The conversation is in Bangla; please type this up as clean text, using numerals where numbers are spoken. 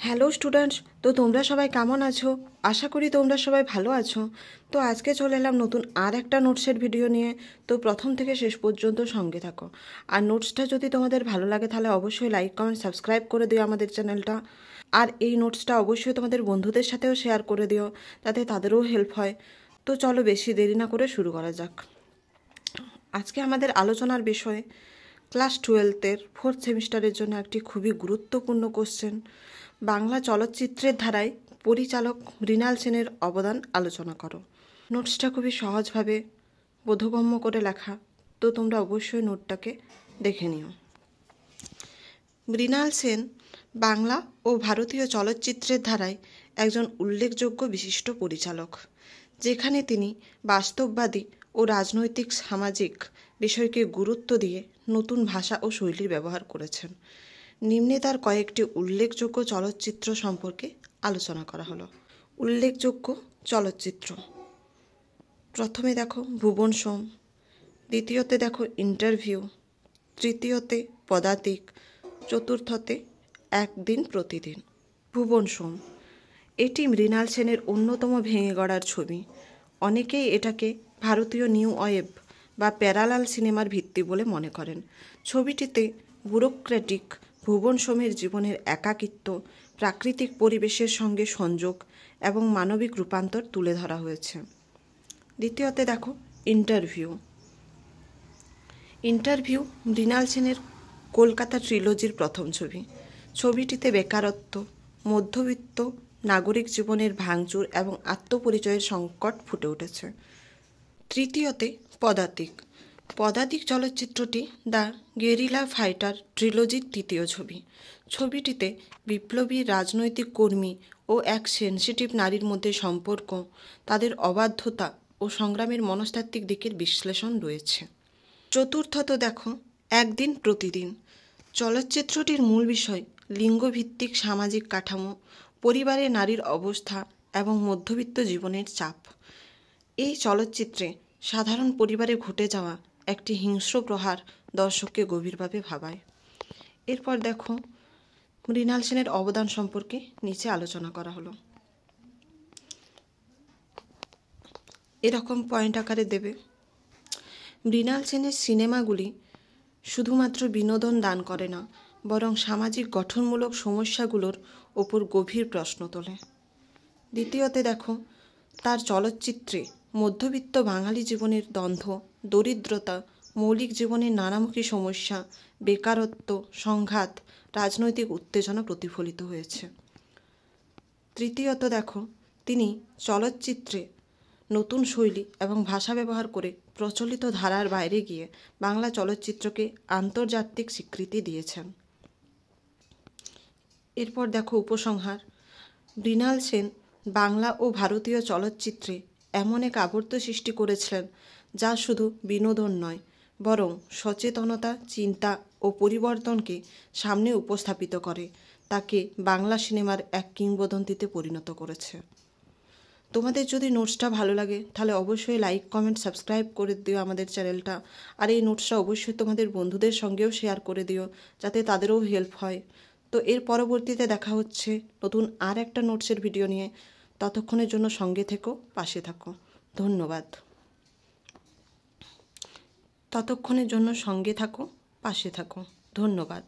হ্যালো স্টুডেন্টস, তো তোমরা সবাই কেমন আছো? আশা করি তোমরা সবাই ভালো আছো। তো আজকে চলে এলাম নতুন আর একটা নোটসের ভিডিও নিয়ে। তো প্রথম থেকে শেষ পর্যন্ত সঙ্গে থাকো। আর নোটসটা যদি তোমাদের ভালো লাগে তাহলে অবশ্যই লাইক কমেন্ট সাবস্ক্রাইব করে দিও আমাদের চ্যানেলটা। আর এই নোটসটা অবশ্যই তোমাদের বন্ধুদের সাথেও শেয়ার করে দিও, যাতে তাদেরও হেল্প হয়। তো চলো বেশি দেরি না করে শুরু করা যাক। আজকে আমাদের আলোচনার বিষয় ক্লাস 12-এর 4th সেমিস্টারের জন্য একটি খুবই গুরুত্বপূর্ণ কোশ্চেন। বাংলা চলচ্চিত্রের ধারায় পরিচালক মৃণাল সেনের অবদান আলোচনা করো। নোটসটা খুবই সহজভাবে বোধগম্য করে লেখা, তো তোমরা অবশ্যই নোটটাকে দেখে নিও। মৃণাল সেন বাংলা ও ভারতীয় চলচ্চিত্রের ধারায় একজন উল্লেখযোগ্য বিশিষ্ট পরিচালক, যেখানে তিনি বাস্তববাদী ও রাজনৈতিক সামাজিক বিষয়কে গুরুত্ব দিয়ে নতুন ভাষা ও শৈলীর ব্যবহার করেছেন। নিম্নে তার কয়েকটি উল্লেখযোগ্য চলচ্চিত্র সম্পর্কে আলোচনা করা হলো। উল্লেখযোগ্য চলচ্চিত্র: প্রথমে দেখো ভুবন সোম, দ্বিতীয়তে দেখো ইন্টারভিউ, তৃতীয়তে পদাতিক, চতুর্থতে একদিন প্রতিদিন। ভুবন সোম এটি মৃণাল সেনের অন্যতম ভেঙে গড়ার ছবি। অনেকেই এটাকে ভারতীয় নিউ ওয়েভ বা প্যারালাল সিনেমার ভিত্তি বলে মনে করেন। ছবিটিতে ব্যুরোক্রেটিক ভুবন সোমের জীবনের একাকিত্ব, প্রাকৃতিক পরিবেশের সঙ্গে সংযোগ এবং মানবিক রূপান্তর তুলে ধরা হয়েছে। দ্বিতীয়তে দেখো ইন্টারভিউ। ইন্টারভিউ মৃণাল সেনের কলকাতা ট্রিলজির প্রথম ছবি। ছবিটিতে বেকারত্ব, মধ্যবিত্ত নাগরিক জীবনের ভাঙচুর এবং আত্মপরিচয়ের সংকট ফুটে উঠেছে। তৃতীয়তে পদাতিক। পদাতিক চলচ্চিত্রটি দ্য গেরিলা ফাইটার ট্রিলজির তৃতীয় ছবি। ছবিটিতে বিপ্লবী রাজনৈতিক কর্মী ও এক সেনসিটিভ নারীর মধ্যে সম্পর্ক, তাদের অবাধ্যতা ও সংগ্রামের মনস্তাত্ত্বিক দিকের বিশ্লেষণ রয়েছে। চতুর্থত দেখো একদিন প্রতিদিন। চলচ্চিত্রটির মূল বিষয় লিঙ্গভিত্তিক সামাজিক কাঠামো, পরিবারে নারীর অবস্থা এবং মধ্যবিত্ত জীবনের চাপ। এই চলচ্চিত্রে সাধারণ পরিবারে ঘটে যাওয়া একটি হিংস্র প্রহার দর্শককে গভীরভাবে ভাবায়। এরপর দেখো মৃণাল সেনের অবদান সম্পর্কে নিচে আলোচনা করা হলো। এরকম পয়েন্ট আকারে দেবে। মৃণাল সেনের সিনেমাগুলি শুধুমাত্র বিনোদন দান করে না, বরং সামাজিক গঠনমূলক সমস্যাগুলোর ওপর গভীর প্রশ্ন তোলে। দ্বিতীয়তে দেখো তার চলচ্চিত্রে মধ্যবিত্ত বাঙালি জীবনের দ্বন্দ্ব, দরিদ্রতা, মৌলিক জীবনের নানামুখী সমস্যা, বেকারত্ব, সংঘাত, রাজনৈতিক উত্তেজনা প্রতিফলিত হয়েছে। তৃতীয়ত দেখো তিনি চলচ্চিত্রে নতুন শৈলী এবং ভাষা ব্যবহার করে প্রচলিত ধারার বাইরে গিয়ে বাংলা চলচ্চিত্রকে আন্তর্জাতিক স্বীকৃতি দিয়েছেন। এরপর দেখো উপসংহার। মৃণাল সেন বাংলা ও ভারতীয় চলচ্চিত্রে এমন এক আবর্ত সৃষ্টি করেছিলেন যা শুধু বিনোদন নয়, বরং সচেতনতা, চিন্তা ও পরিবর্তনকে সামনে উপস্থাপিত করে তাকে বাংলা সিনেমার এক কিংবদন্তিতে পরিণত করেছে। তোমাদের যদি নোটসটা ভালো লাগে তাহলে অবশ্যই লাইক কমেন্ট সাবস্ক্রাইব করে দিও আমাদের চ্যানেলটা। আর এই নোটসটা অবশ্যই তোমাদের বন্ধুদের সঙ্গেও শেয়ার করে দিও, যাতে তাদেরও হেল্প হয়। তো এর পরবর্তীতে দেখা হচ্ছে নতুন আর একটা নোটসের ভিডিও নিয়ে। ততক্ষণের জন্য সঙ্গে থেকো, পাশে থাকো। ধন্যবাদ। ততক্ষণের জন্য সঙ্গে থাকো, পাশে থাকো। ধন্যবাদ।